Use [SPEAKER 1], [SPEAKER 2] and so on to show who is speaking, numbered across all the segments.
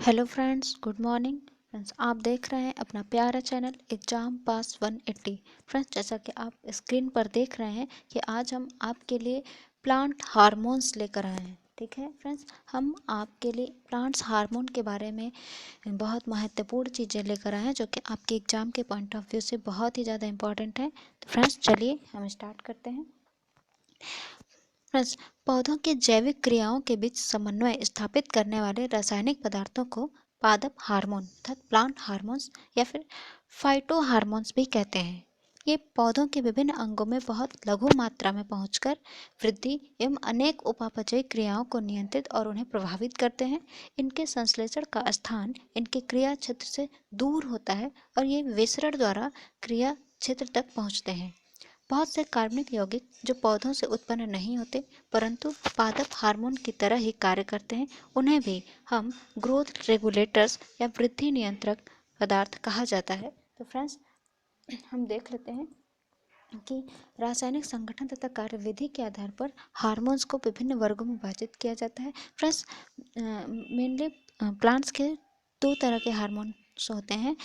[SPEAKER 1] Hello friends, good morning friends. आप देख रहे हैं अपना प्यारा चैनल एग्जाम पास 180। फ्रेंड्स, जैसा कि आप स्क्रीन पर देख रहे हैं कि आज हम आपके लिए प्लांट हार्मोन्स लेकर आए हैं। ठीक है फ्रेंड्स, हम आपके लिए प्लांट्स हार्मोन के बारे में बहुत महत्वपूर्ण चीज़ें लेकर आए हैं जो कि आपके एग्ज़ाम के पॉइंट ऑफ व्यू से बहुत ही ज़्यादा इंपॉर्टेंट है। तो फ्रेंड्स, चलिए हम स्टार्ट करते हैं। फ्रेंड्स, पौधों की जैविक क्रियाओं के बीच समन्वय स्थापित करने वाले रासायनिक पदार्थों को पादप हार्मोन अर्थात प्लांट हार्मोन्स या फिर फाइटो हार्मोन्स भी कहते हैं। ये पौधों के विभिन्न अंगों में बहुत लघु मात्रा में पहुंचकर वृद्धि एवं अनेक उपापचयी क्रियाओं को नियंत्रित और उन्हें प्रभावित करते हैं। इनके संश्लेषण का स्थान इनके क्रिया क्षेत्र से दूर होता है और ये विसरण द्वारा क्रिया क्षेत्र तक पहुंचते हैं। बहुत से कार्बनिक यौगिक जो पौधों से उत्पन्न नहीं होते परंतु पादप हार्मोन की तरह ही कार्य करते हैं, उन्हें भी हम ग्रोथ रेगुलेटर्स या वृद्धि नियंत्रक पदार्थ कहा जाता है। तो फ्रेंड्स, हम देख लेते हैं कि रासायनिक संगठन तथा कार्यविधि के आधार पर हार्मोन्स को विभिन्न वर्गों में विभाजित किया जाता है। फ्रेंड्स, मेनली प्लांट्स के दो तरह के हार्मोन्स होते हैं।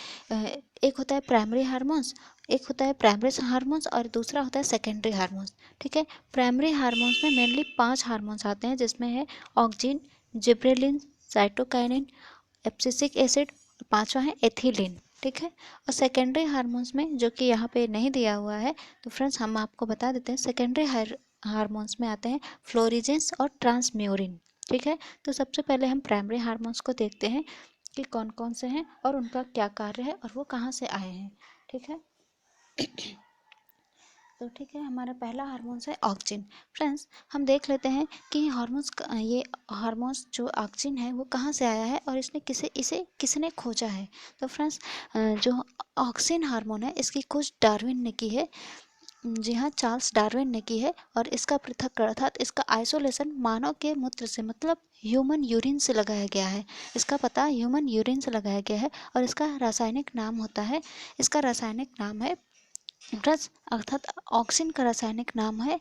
[SPEAKER 1] एक होता है प्राइमरी हार्मोन्स, एक होता है प्राइमरी हार्मोन्स और दूसरा होता है सेकेंडरी हार्मोन्स। ठीक है, प्राइमरी हार्मोन्स में मेनली 5 हार्मोन्स आते हैं जिसमें है auxin, gibberellin, cytokinin, abscisic acid, पांचवा है एथिलीन। ठीक है, और सेकेंडरी हार्मोन्स में जो कि यहाँ पे नहीं दिया हुआ है, तो फ्रेंड्स हम आपको बता देते हैं। सेकेंडरी हार्मोन्स में आते हैं फ्लोरिजेंस और ट्रांसम्यूरिन। ठीक है, तो सबसे पहले हम प्राइमरी हार्मोन्स को देखते हैं कि कौन कौन से हैं और उनका क्या कार्य है और वो कहाँ से आए हैं। ठीक है, तो ठीक है, हमारा पहला हार्मोन्स है ऑक्सिन। फ्रेंड्स, हम देख लेते हैं कि ये हार्मोन्स जो ऑक्सिन है वो कहाँ से आया है और इसे किसने खोजा है। तो फ्रेंड्स, जो ऑक्सिन हार्मोन है इसकी खोज डार्विन ने की है। जी हाँ, चार्ल्स डार्विन ने की है और इसका पृथक अर्थात इसका आइसोलेशन मानव के मूत्र से मतलब ह्यूमन यूरिन से लगाया गया है। इसका पता ह्यूमन यूरिन से लगाया गया है और इसका रासायनिक नाम है ड्रग्स अर्थात ऑक्सिन का रासायनिक नाम है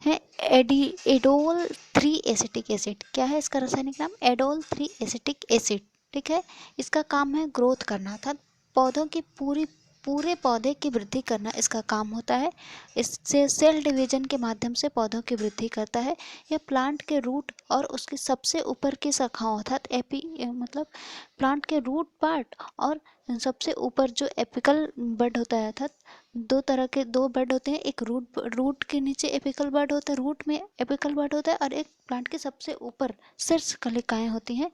[SPEAKER 1] एडोल 3 एसिटिक एसिड। क्या है इसका रासायनिक नाम? Adol 3 acetic acid. ठीक है, इसका काम है ग्रोथ करना अर्थात पौधों की पूरे पौधे की वृद्धि करना इसका काम होता है। इससे सेल डिवीजन के माध्यम से पौधों की वृद्धि करता है। यह प्लांट के रूट और उसकी सबसे ऊपर की शाखाओं अर्थात मतलब प्लांट के रूट पार्ट और सबसे ऊपर जो एपिकल बड होता है अर्थात दो बड होते हैं। एक रूट के नीचे एपिकल बड होता है, रूट में एपिकल बड होता है और एक प्लांट के सबसे ऊपर शीर्ष कलिकाएं होती हैं।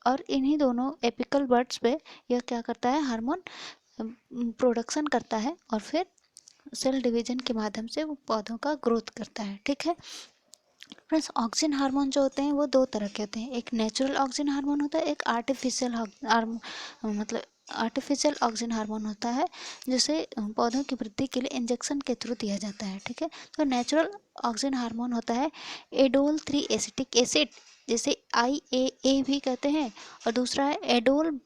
[SPEAKER 1] और इन्हीं दोनों एपिकल बड्स पे यह क्या करता है, हार्मोन प्रोडक्शन करता है और फिर सेल डिवीजन के माध्यम से वो पौधों का ग्रोथ करता है। ठीक है फ्रेंड्स, ऑक्सिन हार्मोन जो होते हैं वो दो तरह के होते हैं। एक नेचुरल ऑक्सिन हार्मोन होता है, एक आर्टिफिशियल ऑक्सिन हार्मोन होता है जिसे पौधों की वृद्धि के लिए इंजेक्शन के थ्रू दिया जाता है। ठीक है, तो नेचुरल ऑक्सिन हार्मोन होता है एडोल 3 एसिटिक एसिड जिसे IAA भी कहते हैं और दूसरा है एडोल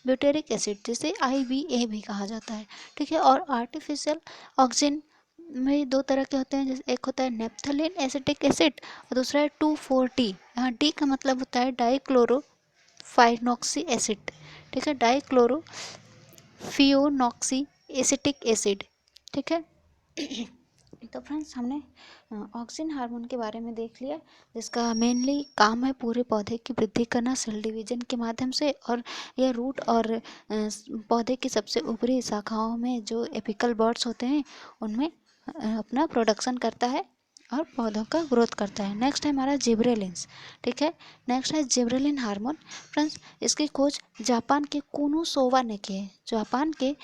[SPEAKER 1] ब्यूटेरिक एसिड जिसे IBA भी कहा जाता है। ठीक है, और आर्टिफिशियल ऑक्सिन में दो तरह के होते हैं, जैसे एक होता है नेप्थलीन एसिटिक एसिड और दूसरा है 2,4-D। यहाँ डी का मतलब होता है डाइक्लोरोफिनॉक्सी एसिड। ठीक है, डाइक्लोरोफिनॉक्सी एसिटिक एसिड। ठीक है, तो फ्रेंड्स हमने ऑक्सिन हार्मोन के बारे में देख लिया जिसका मेनली काम है पूरे पौधे की वृद्धि करना सेल डिवीजन के माध्यम से, और यह रूट और पौधे की सबसे ऊपरी शाखाओं में जो एपिकल बर्ड्स होते हैं उनमें अपना प्रोडक्शन करता है और पौधों का ग्रोथ करता है। नेक्स्ट है हमारा जिब्रेलिन्स। ठीक है, नेक्स्ट है जिब्रेलिन हार्मोन। फ्रेंड्स, इसकी खोज जापान के कुनुसोवा ने की है। जापान के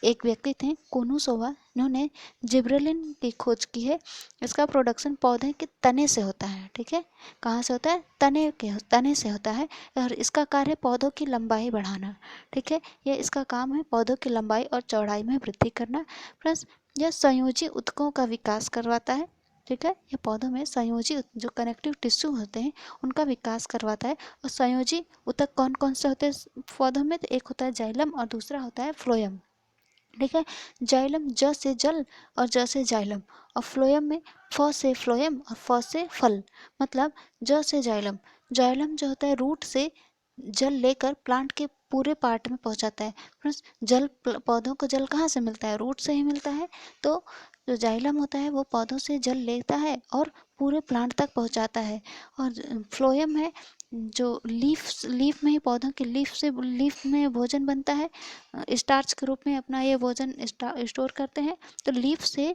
[SPEAKER 1] एक व्यक्ति थे कुनुसोवा, इन्होंने जिब्रेलिन की खोज की है। इसका प्रोडक्शन पौधे के तने से होता है। ठीक है, कहाँ से होता है? तने से होता है और इसका कार्य है पौधों की लंबाई बढ़ाना। ठीक है, यह इसका काम है पौधों की लंबाई और चौड़ाई में वृद्धि करना। प्लस यह संयोजी ऊतकों का विकास करवाता है। ठीक है, यह पौधों में संयोजी जो कनेक्टिव टिश्यू होते हैं उनका विकास करवाता है। और संयोजी ऊतक कौन कौन से होते हैं पौधों में? तो एक होता है जाइलम और दूसरा होता है फ्लोएम। ठीक है, जाइलम ज से जल और ज से जाइलम, और फ्लोएम में फ से फ्लोएम और फ से फल, मतलब ज से जाइलम। जाइलम जो होता है रूट से जल लेकर प्लांट के पूरे पार्ट में पहुंचाता है। फ्रेंड्स, जल पौधों को जल कहाँ से मिलता है? रूट से ही मिलता है। तो जो जाइलम होता है वो पौधों से जल लेता है और पूरे प्लांट तक पहुंचाता है। और फ्लोएम है जो लीफ में ही, पौधों की लीफ में भोजन बनता है, स्टार्च के रूप में अपना ये भोजन स्टोर करते हैं। तो लीफ से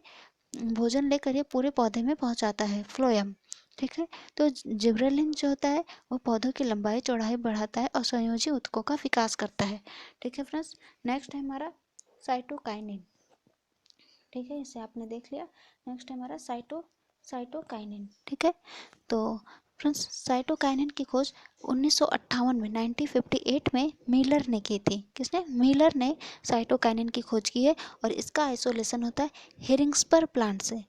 [SPEAKER 1] भोजन लेकर ये पूरे पौधे में पहुंचाता है फ्लोएम। ठीक है। तो जिब्रेलिन जो होता है वो पौधों की लंबाई चौड़ाई बढ़ाता है और संयोजी ऊतकों का विकास करता है। ठीक है फ्रेंड्स, नेक्स्ट है हमारा साइटोकाइनिन। ठीक है, इसे आपने देख लिया। नेक्स्ट है हमारा साइटोकाइनिन। ठीक है, तो फ्रेंड्स साइटोकाइनिन की खोज 1958 में 1958 में मिलर ने की थी। किसने? मिलर ने साइटोकाइनिन की खोज की है। और इसका आइसोलेशन होता है हेरिंग्सपर प्लांट से।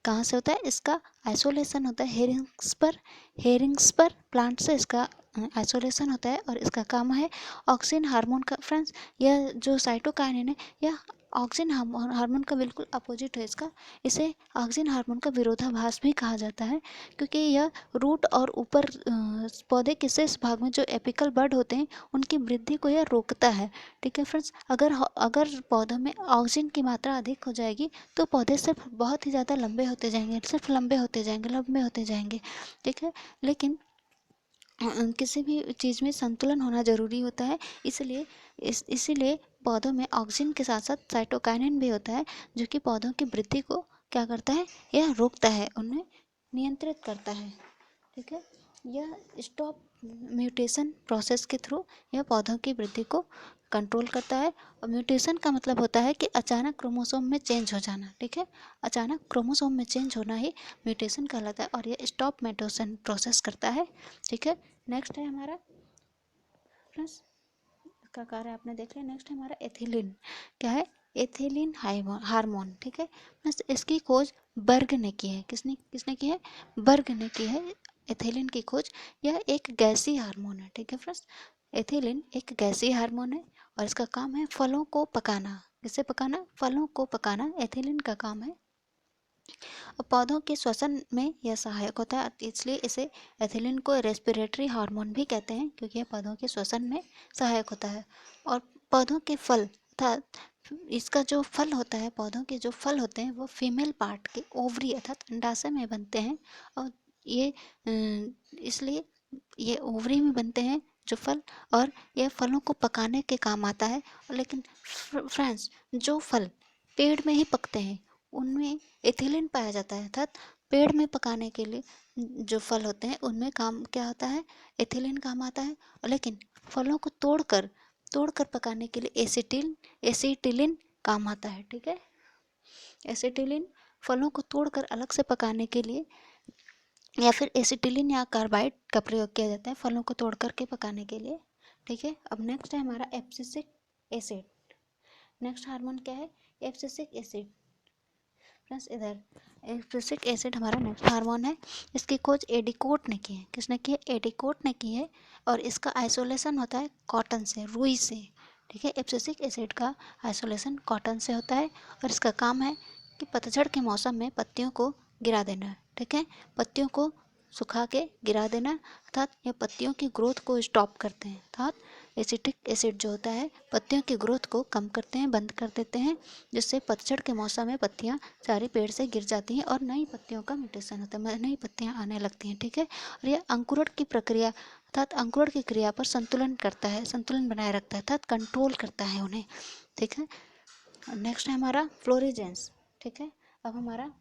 [SPEAKER 1] कहाँ से होता है? इसका आइसोलेशन होता है हेरिंग्सपर प्लांट से इसका आइसोलेशन होता है। और इसका काम है ऑक्सिन हार्मोन का। फ्रेंड्स, यह जो साइटोकाइनिन है यह ऑक्सिन हार्मोन का बिल्कुल अपोजिट है इसका। इसे ऑक्सिन हार्मोन का विरोधाभास भी कहा जाता है, क्योंकि यह रूट और ऊपर पौधे के शेष भाग में जो एपिकल बड होते हैं उनकी वृद्धि को यह रोकता है। ठीक है फ्रेंड्स, अगर पौधों में ऑक्सीजन की मात्रा अधिक हो जाएगी तो पौधे सिर्फ बहुत ही ज़्यादा लंबे होते जाएंगे, सिर्फ लंबे होते जाएंगे, लंबे होते जाएंगे। ठीक है, लेकिन किसी भी चीज़ में संतुलन होना ज़रूरी होता है। इसीलिए पौधों में ऑक्सीजन के साथ साथ साइटोकाइनिन भी होता है, जो कि पौधों की वृद्धि को क्या करता है? यह रोकता है, उन्हें नियंत्रित करता है। ठीक है, यह स्टॉप म्यूटेशन प्रोसेस के थ्रू यह पौधों की वृद्धि को कंट्रोल करता है। और म्यूटेशन का मतलब होता है कि अचानक क्रोमोसोम में चेंज हो जाना। ठीक है, अचानक क्रोमोसोम में चेंज होना ही म्यूटेशन कहलाता है, और यह स्टॉप म्यूटेशन प्रोसेस करता है। ठीक है, नेक्स्ट है हमारा फ्रेंड्स, इसका कार्य आपने देख लिया। नेक्स्ट है हमारा एथिलीन। क्या है? Ethylene hormone. ठीक है, बस इसकी खोज बर्ग ने की है। किसने किसने की है? बर्ग ने की है एथिलीन की खोज। यह एक गैसीय हार्मोन है। ठीक है फ्रेंड्स, एथिलीन एक गैसीय हार्मोन है और इसका काम है फलों को पकाना। किससे पकाना? फलों को पकाना एथिलीन का काम है। और पौधों के श्वसन में यह सहायक होता है, इसलिए इसे एथिलीन को रेस्पिरेटरी हार्मोन भी कहते हैं, क्योंकि यह पौधों के श्वसन में सहायक होता है। और पौधों के फल अर्थात इसका जो फल होता है, पौधों के जो फल होते हैं वो फीमेल पार्ट के ओवरी अर्थात अंडाशय में बनते हैं। और ये इसलिए ये ओवरी में बनते हैं जो फल, और यह फलों को पकाने के काम आता है। लेकिन फ्रेंड्स, जो फल पेड़ में ही पकते हैं उनमें एथिलीन पाया जाता है, अर्थात पेड़ में पकाने के लिए जो फल होते हैं उनमें काम क्या होता है? एथिलीन काम आता है। लेकिन फलों को तोड़कर तोड़कर पकाने के लिए एसिटिलीन काम आता है। ठीक है, एसिटिलीन फलों को तोड़कर अलग से पकाने के लिए, या फिर एसिटिलीन या कार्बाइड का प्रयोग किया जाता है फलों को तोड़ करके पकाने के लिए। ठीक है, अब नेक्स्ट है हमारा एब्सिसिक एसिड। नेक्स्ट हार्मोन क्या है? Abscisic acid. फ्रेंड्स, इधर एब्सिसिक एसिड हमारा नेक्स्ट हार्मोन है। इसकी खोज एडिकोट ने की है। किसने की है? एडिकोट ने की है। और इसका आइसोलेशन होता है कॉटन से, रुई से। ठीक है, एब्सिसिक एसिड का आइसोलेशन कॉटन से होता है और इसका काम है कि पतझड़ के मौसम में पत्तियों को गिरा देना। ठीक है, पत्तियों को सुखा के गिरा देना, अर्थात यह पत्तियों की ग्रोथ को स्टॉप करते हैं। अर्थात एसिटिक एसिड जो होता है पत्तियों की ग्रोथ को कम करते हैं, बंद कर देते हैं, जिससे पतझड़ के मौसम में पत्तियां सारी पेड़ से गिर जाती हैं और नई पत्तियों का म्यूटेशन होता है, नई पत्तियां आने लगती हैं। ठीक है, और यह अंकुरण की प्रक्रिया अर्थात अंकुरण की क्रिया पर संतुलन करता है, संतुलन बनाए रखता है, अर्थात कंट्रोल करता है उन्हें। ठीक है, नेक्स्ट है हमारा फ्लोरिजेंस। ठीक है, अब हमारा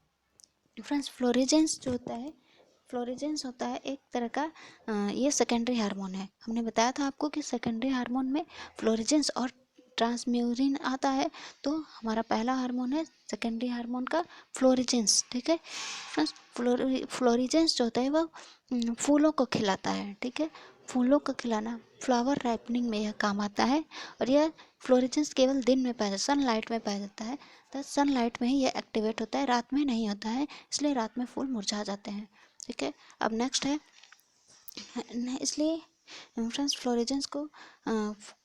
[SPEAKER 1] फ्रेंड्स फ्लोरिजेंस जो होता है, फ्लोरिजेंस होता है एक तरह का ये सेकेंडरी हार्मोन है। हमने बताया था आपको कि सेकेंडरी हार्मोन में फ्लोरिजेंस और ट्रांसम्यूरिन आता है। तो हमारा पहला हार्मोन है सेकेंडरी हार्मोन का फ्लोरिजेंस। ठीक है फ्रेंड्स, फ्लोरिजेंस जो होता है वह फूलों को खिलाता है। ठीक है, फूलों को खिलाना, फ्लावर राइपनिंग में यह काम आता है। और यह फ्लोरिजेंस केवल दिन में पाया जाता है, सनलाइट में पाया जाता है। तो सनलाइट में ही यह एक्टिवेट होता है, रात में नहीं होता है, इसलिए रात में फूल मुरझा जाते हैं। ठीक है, अब नेक्स्ट है इसलिए फ्रेंड्स फ्लोरेजेंस को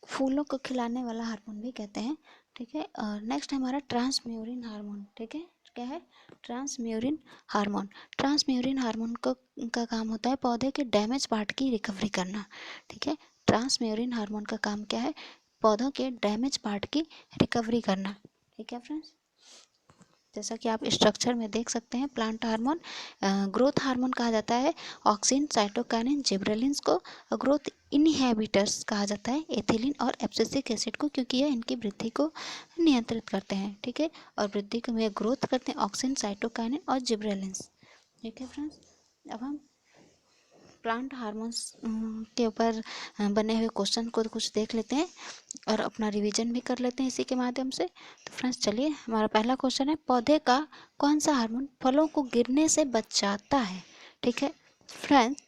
[SPEAKER 1] फूलों को खिलाने वाला हार्मोन भी कहते हैं। ठीक है, और नेक्स्ट है हमारा ट्रांसम्यूरिन हार्मोन। ठीक है, क्या है? ट्रांसम्यूरिन हार्मोन। ट्रांसम्यूरिन हार्मोन का काम होता है पौधे के डैमेज पार्ट की रिकवरी करना। ठीक है, ट्रांसम्यूरिन हार्मोन का काम क्या है? पौधों के डैमेज पार्ट की रिकवरी करना। ठीक है फ्रेंड्स, जैसा कि आप स्ट्रक्चर में देख सकते हैं, प्लांट हार्मोन ग्रोथ हार्मोन कहा जाता है ऑक्सिन, साइटोकाइनिन, जिबरेलिन्स को। ग्रोथ इनहिबिटर्स कहा जाता है एथिलीन और एब्सिसिक एसिड को, क्योंकि यह इनकी वृद्धि को नियंत्रित करते हैं। ठीक है, और वृद्धि को में ग्रोथ करते हैं ऑक्सिन, साइटोकाइनिन और जिबरेलिन्स। ठीक है फ्रेंड्स, अब हम प्लांट हार्मोन्स के ऊपर बने हुए क्वेश्चन को कुछ देख लेते हैं और अपना रिवीजन भी कर लेते हैं इसी के माध्यम से। तो फ्रेंड्स चलिए, हमारा पहला क्वेश्चन है, पौधे का कौन सा हार्मोन फलों को गिरने से बचाता है? ठीक है फ्रेंड्स,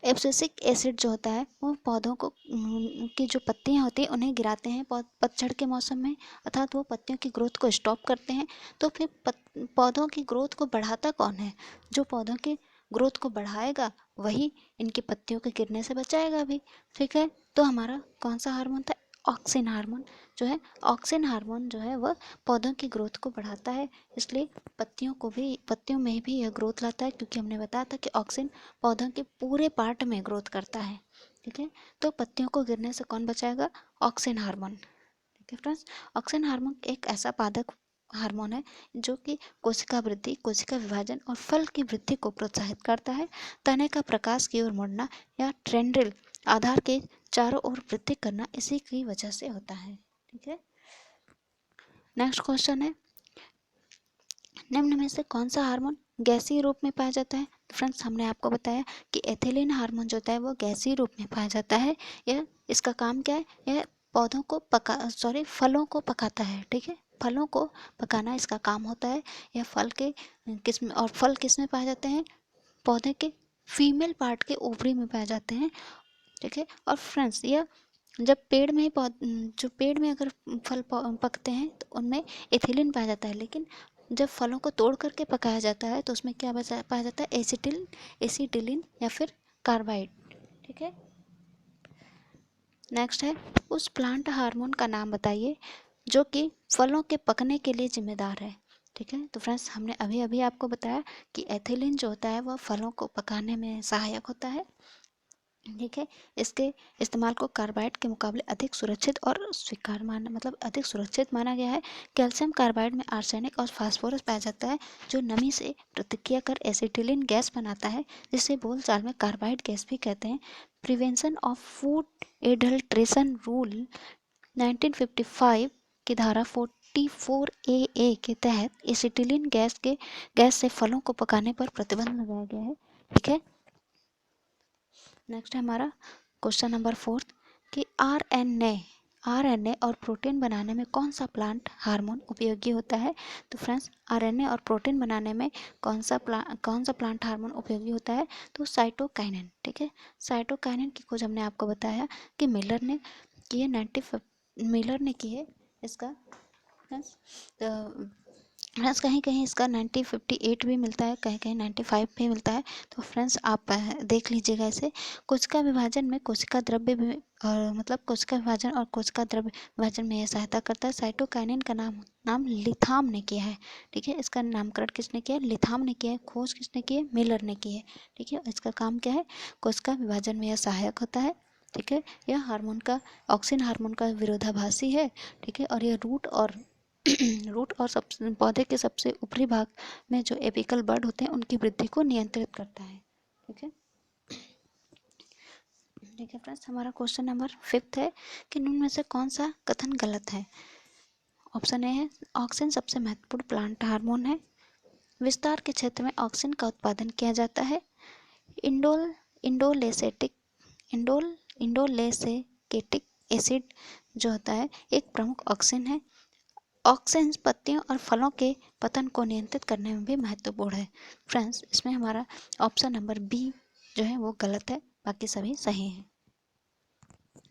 [SPEAKER 1] एब्सिसिक एसिड जो होता है वो पौधों को की जो पत्तियां होती हैं उन्हें गिराते हैं पतझड़ के मौसम में, अर्थात वो पत्तियों की ग्रोथ को स्टॉप करते हैं। तो फिर पौधों की ग्रोथ को बढ़ाता कौन है? जो पौधों की ग्रोथ को बढ़ाएगा वही इनकी पत्तियों के गिरने से बचाएगा भी। ठीक है, तो हमारा कौन सा हार्मोन था? ऑक्सिन हार्मोन जो है, ऑक्सिन हार्मोन जो है वह पौधों की ग्रोथ को बढ़ाता है, इसलिए पत्तियों में भी यह ग्रोथ लाता है, क्योंकि हमने बताया था कि ऑक्सिन पौधों के पूरे पार्ट में ग्रोथ करता है। ठीक है, तो पत्तियों को गिरने से कौन बचाएगा? Auxin hormone. ठीक है फ्रेंड्स, ऑक्सिन हार्मोन एक ऐसा पादक हार्मोन है जो कि कोशिका वृद्धि, कोशिका विभाजन और फल की वृद्धि को प्रोत्साहित करता है। तने का प्रकाश की ओर मुड़ना या टेंड्रिल आधार के चारों ओर वृद्धि करना इसी की वजह से होता है। ठीक है, नेक्स्ट क्वेश्चन है, निम्न में से कौन सा हार्मोन गैसीय रूप में पाया जाता है? तो फ्रेंड्स हमने आपको बताया कि एथिलीन हार्मोन जो होता है वो गैसीय रूप में पाया जाता है। यह इसका काम क्या है? यह पौधों को फलों को पकाता है। ठीक है, फलों को पकाना इसका काम होता है। यह फल के फल किस में पाए जाते हैं? पौधे के फीमेल पार्ट के ओवरी में पाए जाते हैं। ठीक है, और फ्रेंड्स यह जब पेड़ में जो पेड़ में अगर फल पकते हैं तो उनमें एथिलीन पाया जाता है, लेकिन जब फलों को तोड़ करके पकाया जाता है तो उसमें क्या पाया जाता है? एसिटिलीन या फिर कार्बाइड। ठीक है, नेक्स्ट है, उस प्लांट हार्मोन का नाम बताइए जो कि फलों के पकने के लिए जिम्मेदार है। ठीक है, तो फ्रेंड्स हमने अभी अभी आपको बताया कि एथिलीन जो होता है वह फलों को पकाने में सहायक होता है। ठीक है, इसके इस्तेमाल को कार्बाइड के मुकाबले अधिक सुरक्षित और अधिक सुरक्षित माना गया है। कैल्शियम कार्बाइड में आर्सेनिक और फास्फोरस पाया जाता है जो नमी से प्रतिक्रिया कर एसिटिलीन गैस बनाता है, जिसे बोलचाल में कार्बाइड गैस भी कहते हैं। Prevention of food adulteration rule 1955 की धारा 44A के तहत एसिटिलीन गैस से फलों को पकाने पर प्रतिबंध लगाया गया है। ठीक है, नेक्स्ट है हमारा क्वेश्चन नंबर 4 कि आरएनए और प्रोटीन बनाने में कौन सा प्लांट हार्मोन उपयोगी होता है? तो फ्रेंड्स आरएनए और प्रोटीन बनाने में कौन सा प्लांट हार्मोन उपयोगी होता है? तो साइटोकाइनिन। ठीक है, साइटोकाइनिन की खोज हमने आपको बताया कि मिलर ने की है इसका फ्रेंड्स कहीं कहीं इसका 1958 भी मिलता है, कहीं कहीं 95 भी मिलता है। तो फ्रेंड्स आप देख लीजिएगा इसे। कोशिका विभाजन में कोशिका द्रव्य भी कोशिका विभाजन और कोशिका द्रव्य विभाजन में यह सहायता करता है। साइटोकाइनिन का नाम लिथाम ने किया है। ठीक है, इसका नामकरण किसने किया? लिथाम ने किया है। खोज किसने की है? मिलर ने की है। ठीक है, इसका काम क्या है? कोशिका विभाजन में यह सहायक होता है। ठीक है, यह ऑक्सिन हार्मोन का विरोधाभासी है। ठीक है, और यह रूट और पौधे के सबसे ऊपरी भाग में जो एपिकल बड होते हैं उनकी वृद्धि को नियंत्रित करता है। ठीक है, ठीक है फ्रेंड्स, हमारा क्वेश्चन नंबर 5 है कि निम्न में से कौन सा कथन गलत है? ऑप्शन ए है, ऑक्सिन सबसे महत्वपूर्ण प्लांट हार्मोन है। विस्तार के क्षेत्र में ऑक्सिन का उत्पादन किया जाता है। इंडोल इंडोलेसेटिक इंडोलेसेकेटिक एसिड जो होता है एक प्रमुख ऑक्सिन है। ऑक्सिन पत्तियों और फलों के पतन को नियंत्रित करने में भी महत्वपूर्ण है। फ्रेंड्स इसमें हमारा ऑप्शन नंबर बी जो है वो गलत है, बाकी सभी सही हैं।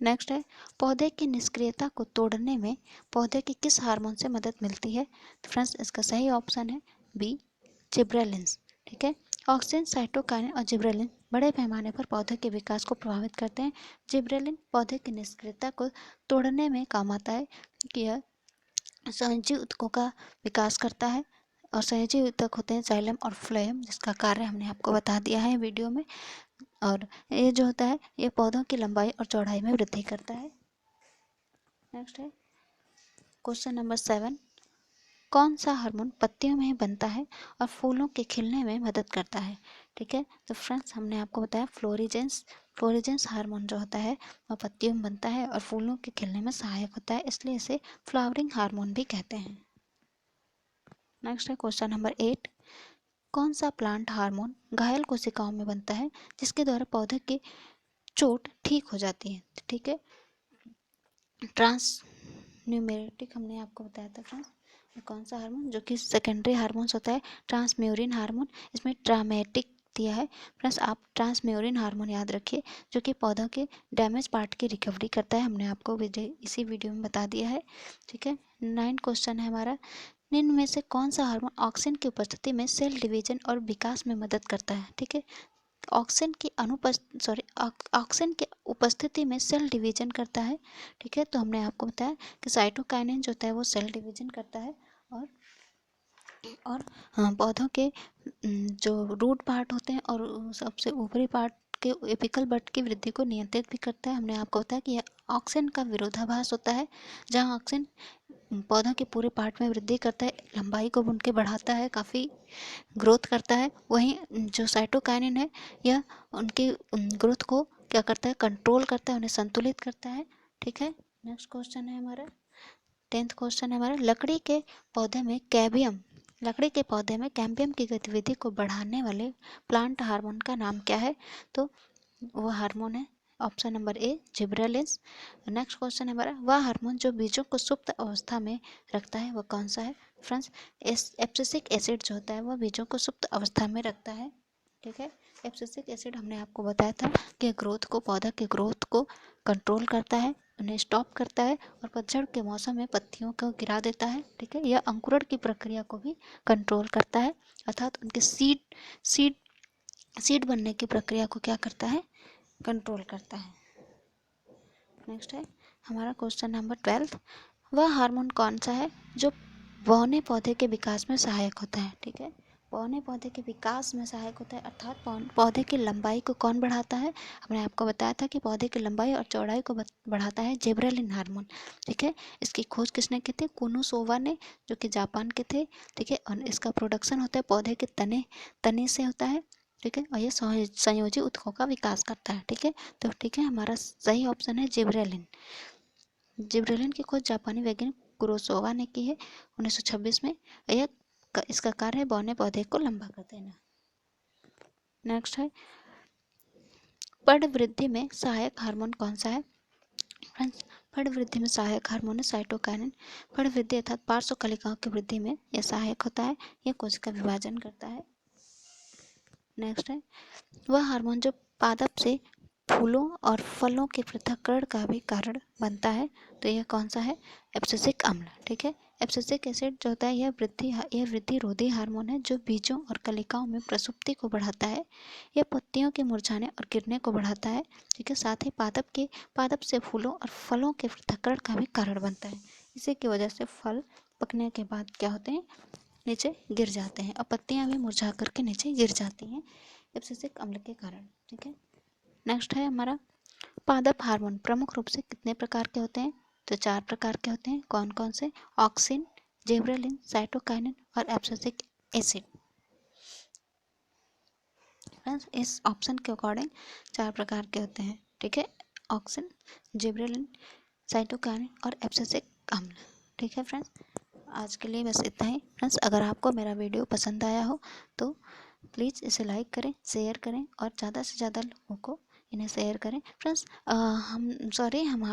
[SPEAKER 1] नेक्स्ट है, पौधे की निष्क्रियता को तोड़ने में पौधे की किस हार्मोन से मदद मिलती है? तो फ्रेंड्स इसका सही ऑप्शन है बी, जिब्रेलिन्स। ठीक है, ऑक्सिन, साइटोकाइनिन और जिब्रेलिन बड़े पैमाने पर पौधे के विकास को प्रभावित करते हैं। जिब्रेलिन पौधे की निष्क्रियता को तोड़ने में काम आता है, क्योंकि यह सहजीव ऊतकों का विकास करता है। और सहजी ऊतक होते हैं जाइलम और फ्लोएम, जिसका कार्य हमने आपको बता दिया है वीडियो में। और ये जो होता है ये पौधों की लंबाई और चौड़ाई में वृद्धि करता है। नेक्स्ट है क्वेश्चन नंबर 7, कौन सा हार्मोन पत्तियों में बनता है और फूलों के खिलने में मदद करता है? ठीक है, तो फ्रेंड्स हमने आपको बताया फ्लोरिजेंस हार्मोन जो होता है वह पत्तियों में बनता है और फूलों के खिलने में सहायक होता है, इसलिए इसे फ्लावरिंग हार्मोन भी कहते हैं। नेक्स्ट है क्वेश्चन नंबर 8, कौन सा प्लांट हार्मोन घायल कोशिकाओं में बनता है जिसके द्वारा पौधे की चोट ठीक हो जाती है? ठीक है, ट्रांस न्यूमेरेटिक हमने आपको बताया था फ्रेंड्स, कौन सा हार्मोन जो कि सेकेंडरी हार्मोन्स होता है ट्रांसम्यूरिन हार्मोन, इसमें ट्रामेटिक दिया है फ्रेंड्स। आप ट्रांसम्यूरिन हार्मोन याद रखिए जो कि पौधों के डैमेज पार्ट की रिकवरी करता है, हमने आपको इसी वीडियो में बता दिया है। ठीक है, 9 क्वेश्चन है हमारा, निम्न में से कौन सा हार्मोन ऑक्सिन की उपस्थिति में सेल डिवीजन और विकास में मदद करता है? ठीक है, ऑक्सिन की उपस्थिति में सेल डिवीजन करता है। ठीक है, तो हमने आपको बताया कि साइटोकाइनिन जो होता है वो सेल डिवीजन करता है और हाँ, पौधों के जो रूट पार्ट होते हैं और सबसे ऊपरी पार्ट के एपिकल बड की वृद्धि को नियंत्रित भी करता है। हमने आपको बताया कि यह ऑक्सिन का विरोधाभास होता है, जहाँ ऑक्सिन पौधों के पूरे पार्ट में वृद्धि करता है, लंबाई को उनके बढ़ाता है, काफ़ी ग्रोथ करता है। वहीं जो साइटोकाइनिन है यह उनके ग्रोथ को क्या करता है, कंट्रोल करता है, उन्हें संतुलित करता है। ठीक है, नेक्स्ट क्वेश्चन है हमारा 10th क्वेश्चन है हमारा, लकड़ी के पौधे में कैम्बियम की गतिविधि को बढ़ाने वाले प्लांट हार्मोन का नाम क्या है? तो वह हार्मोन है option number A gibberellins. Next question है हमारा, वह हार्मोन जो बीजों को सुप्त अवस्था में रखता है वह कौन सा है? फ्रेंड्स, एब्सिसिक एसिड जो होता है वह बीजों को सुप्त अवस्था में रखता है। ठीक है, एब्सिसिक एसिड हमने आपको बताया था कि पौधा के ग्रोथ को कंट्रोल करता है, उन्हें स्टॉप करता है और पतझड़ के मौसम में पत्तियों को गिरा देता है। ठीक है, यह अंकुरण की प्रक्रिया को भी कंट्रोल करता है, अर्थात उनके सीड बनने की प्रक्रिया को क्या करता है, कंट्रोल करता है। नेक्स्ट है हमारा क्वेश्चन नंबर 12, वह हार्मोन कौन सा है जो बौने पौधे के विकास में सहायक होता है? ठीक है, पौने पौधे के विकास में सहायक होता है, अर्थात पौधे की लंबाई को कौन बढ़ाता है? हमने आपको बताया था कि पौधे की लंबाई और चौड़ाई को बढ़ाता है जिब्रेलिन हार्मोन। ठीक है, इसकी खोज किसने की थी? कुनोसोवा ने, जो कि जापान के थे। ठीक है, और इसका प्रोडक्शन होता है पौधे के तने से होता है। ठीक है, और ये संयोजी ऊतकों का विकास करता है। ठीक है, तो ठीक है, हमारा सही ऑप्शन है जिब्रेलिन। जिब्रेलिन की खोज जापानी वैज्ञानिक कुरोसावा ने की है 1926 में। इसका कार्य है बौने पौधे को लंबा कर देना। नेक्स्ट है, पर्ण वृद्धि में सहायक हार्मोन कौन सा है? फ्रेंड्स, पर्ण वृद्धि में सहायक हार्मोन है साइटोकाइनिन। पर्ण वृद्धि अर्थात पार्श्व कलिकाओं की वृद्धि में यह सहायक होता है, यह कोशिका विभाजन करता है। नेक्स्ट है, वह हार्मोन जो पादप से फूलों और फलों के पृथक्करण का भी कारण बनता है, तो यह कौन सा है? एब्सिसिक अम्ल। ठीक है, एब्सिसिक एसिड जो होता है यह वृद्धि रोधी हार्मोन है जो बीजों और कलिकाओं में प्रसुप्ति को बढ़ाता है, यह पत्तियों के मुरझाने और गिरने को बढ़ाता है। ठीक है, साथ ही पादप से फूलों और फलों के पृथक्करण का भी कारण बनता है। इसी की वजह से फल पकने के बाद क्या होते हैं, नीचे गिर जाते हैं और पत्तियां भी मुरझा करके नीचे गिर जाती हैं एब्सिसिक अम्ल के कारण। ठीक है, नेक्स्ट है हमारा, पादप हार्मोन प्रमुख रूप से कितने प्रकार के होते हैं? तो 4 प्रकार के होते हैं। कौन कौन से? ऑक्सिन, जिब्रेलिन, साइटोकाइनिन और एब्सिसिक एसिड। फ्रेंड्स, इस ऑप्शन के अकॉर्डिंग 4 प्रकार के होते हैं। ठीक है, ऑक्सिन, जिब्रेलिन, साइटोकाइनिन और एब्सिसिक अम्ल। ठीक है फ्रेंड्स, आज के लिए बस इतना ही। फ्रेंड्स, अगर आपको मेरा वीडियो पसंद आया हो तो प्लीज़ इसे लाइक करें, शेयर करें और ज़्यादा से ज़्यादा लोगों को इन्हें शेयर करें। फ्रेंड्स, हम